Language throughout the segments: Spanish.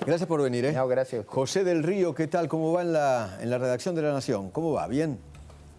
Gracias por venir, ¿eh? No, gracias. José del Río, ¿qué tal? ¿Cómo va en la redacción de La Nación? ¿Cómo va? ¿Bien?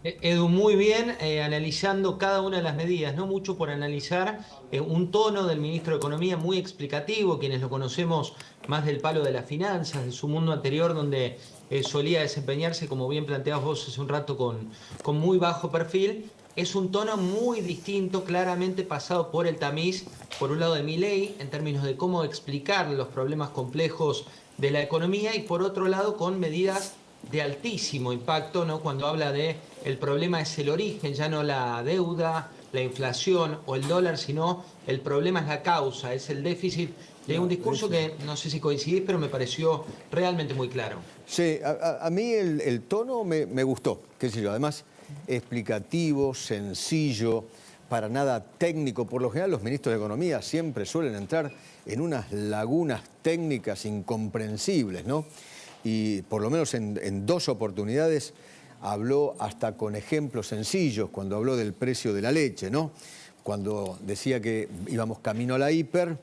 Edu, muy bien, analizando cada una de las medidas, no mucho por analizar, un tono del ministro de Economía muy explicativo, quienes lo conocemos más del palo de las finanzas, de su mundo anterior, donde solía desempeñarse, como bien planteabas vos hace un rato, con muy bajo perfil. Es un tono muy distinto, claramente pasado por el tamiz, por un lado de Milei, en términos de cómo explicar los problemas complejos de la economía, y por otro lado con medidas de altísimo impacto, ¿no? Cuando habla de el problema es el origen, ya no la deuda, la inflación o el dólar, sino el problema es la causa, es el déficit. Y hay un discurso que no sé si coincidís, pero me pareció realmente muy claro. Sí, a mí el tono me gustó, qué sé yo, además explicativo, sencillo, para nada técnico. Por lo general los ministros de Economía siempre suelen entrar en unas lagunas técnicas incomprensibles, ¿no? Y por lo menos en dos oportunidades habló hasta con ejemplos sencillos, cuando habló del precio de la leche, ¿no? Cuando decía que íbamos camino a la hiper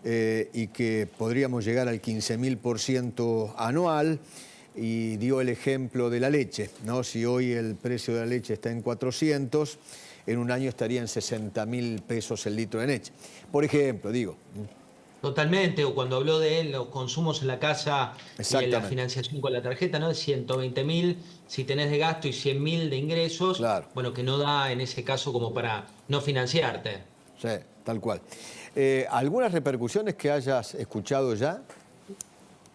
y que podríamos llegar al 15.000% anual, y dio el ejemplo de la leche, ¿no? Si hoy el precio de la leche está en 400, en un año estaría en 60.000 pesos el litro de leche. Por ejemplo, digo. Totalmente, o cuando habló de los consumos en la casa y en la financiación con la tarjeta, ¿no? De 120.000 si tenés de gasto y 100.000 de ingresos, claro. Bueno, que no da en ese caso como para no financiarte. Sí, tal cual. ¿Algunas repercusiones que hayas escuchado ya?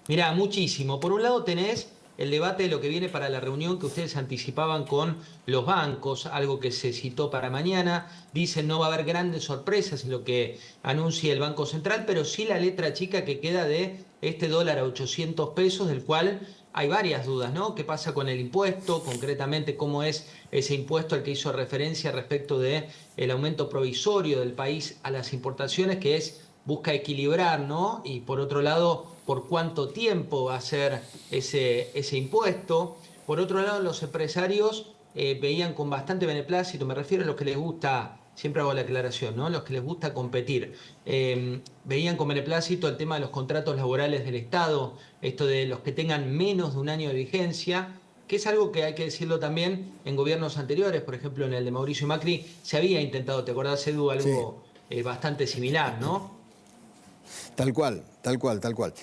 Mirá, muchísimo. Por un lado tenés el debate de lo que viene para la reunión que ustedes anticipaban con los bancos, algo que se citó para mañana. Dicen no va a haber grandes sorpresas en lo que anuncie el Banco Central, pero sí la letra chica que queda de este dólar a 800 pesos, del cual hay varias dudas, ¿no? ¿Qué pasa con el impuesto? Concretamente, ¿cómo es ese impuesto al que hizo referencia respecto del aumento provisorio del país a las importaciones, que busca equilibrar, ¿no? Y por otro lado, ¿por cuánto tiempo va a ser ese impuesto? Por otro lado, los empresarios veían con bastante beneplácito, me refiero a los que les gusta, siempre hago la aclaración, ¿no? Los que les gusta competir. Veían con beneplácito el tema de los contratos laborales del Estado, esto de los que tengan menos de un año de vigencia, que es algo que hay que decirlo también en gobiernos anteriores, por ejemplo en el de Mauricio Macri, se había intentado, ¿te acordás, Edu? Algo bastante similar, ¿no? Tal cual, tal cual, tal cual.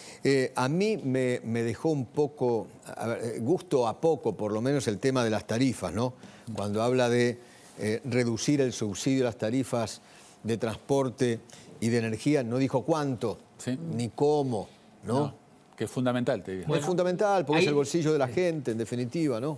A mí me dejó un poco, gusto a poco, por lo menos, el tema de las tarifas, ¿no? Cuando habla de reducir el subsidio a las tarifas de transporte y de energía, no dijo cuánto, ¿sí? Ni cómo, ¿no? Que es fundamental, te digo. Bueno, es fundamental, porque es el bolsillo de la gente, en definitiva, ¿no?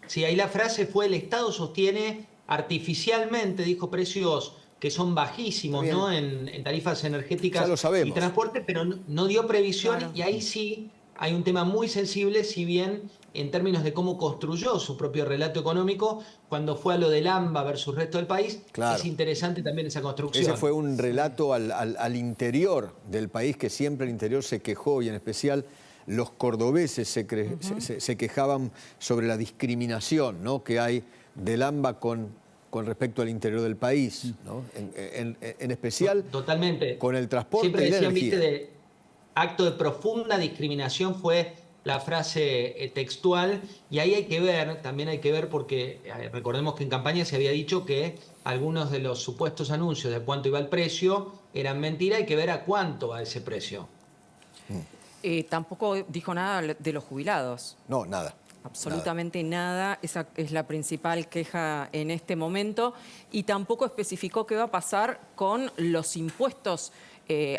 Sí, ahí la frase fue: el Estado sostiene artificialmente, dijo, precios que son bajísimos, ¿no? En tarifas energéticas y transporte, pero no dio previsión. Claro. Y ahí sí hay un tema muy sensible, si bien en términos de cómo construyó su propio relato económico, cuando fue a lo del AMBA versus resto del país, claro. Es interesante también esa construcción. Ese fue un relato al interior del país, que siempre el interior se quejó, y en especial los cordobeses se quejaban sobre la discriminación, ¿no? Que hay del AMBA con respecto al interior del país, ¿no? En especial totalmente. Con el transporte siempre y la decían, energía. ¿viste? Acto de profunda discriminación fue la frase textual, y ahí hay que ver, también hay que ver, porque recordemos que en campaña se había dicho que algunos de los supuestos anuncios de cuánto iba el precio eran mentira. Hay que ver a cuánto va ese precio. Tampoco dijo nada de los jubilados. No, nada. Absolutamente nada. Esa es la principal queja en este momento. Y tampoco especificó qué va a pasar con los impuestos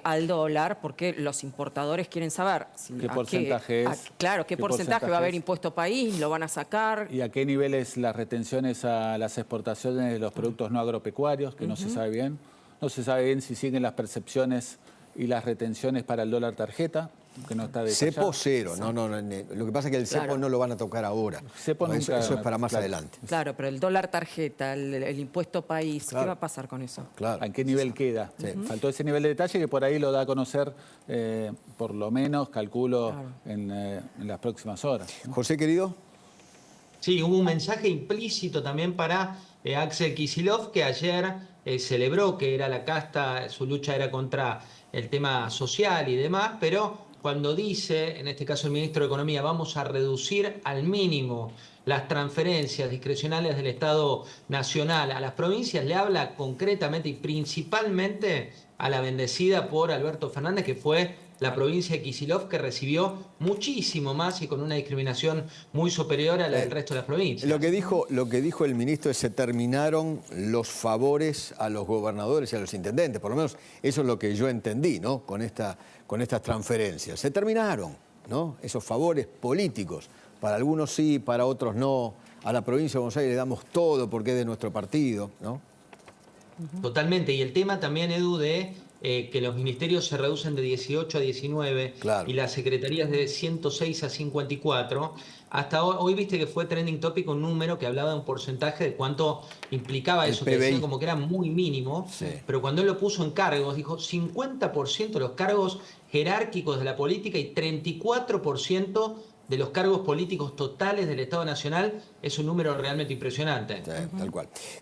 al dólar, porque los importadores quieren saber qué porcentaje es. Claro, qué porcentaje va a haber impuesto país, lo van a sacar. Y a qué niveles las retenciones a las exportaciones de los productos no agropecuarios, que no se sabe bien. No se sabe bien si siguen las percepciones y las retenciones para el dólar tarjeta, que no está detallado. Cepo cero, no. Lo que pasa es que el cepo no lo van a tocar ahora. Cepo nunca, eso es para más adelante. Claro, pero el dólar tarjeta, el impuesto país, ¿qué va a pasar con eso? Claro. ¿A qué nivel queda? Sí. Faltó ese nivel de detalle, que por ahí lo da a conocer, por lo menos, calculo, en las próximas horas, ¿no? José, querido. Sí, hubo un mensaje implícito también para Axel Kicillof, que ayer celebró que era la casta, su lucha era contra el tema social y demás, pero cuando dice, en este caso el ministro de Economía, vamos a reducir al mínimo las transferencias discrecionales del Estado Nacional a las provincias, le habla concretamente y principalmente a la bendecida por Alberto Fernández, que fue la provincia de Kicillof, que recibió muchísimo más y con una discriminación muy superior a la del resto de las provincias. Lo que dijo el ministro es que se terminaron los favores a los gobernadores y a los intendentes. Por lo menos eso es lo que yo entendí, ¿no? Con estas transferencias. Se terminaron, ¿no? Esos favores políticos. Para algunos sí, para otros no. A la provincia de Buenos Aires le damos todo porque es de nuestro partido, ¿no? Totalmente. Y el tema también, Edu, de que los ministerios se reducen de 18 a 19 Claro. y las secretarías de 106 a 54. Hasta hoy viste que fue trending topic un número que hablaba de un porcentaje de cuánto implicaba eso, que decían como que era muy mínimo, Sí. pero cuando él lo puso en cargos, dijo 50% de los cargos jerárquicos de la política y 34% de los cargos políticos totales del Estado Nacional. Es un número realmente impresionante. Sí, tal cual.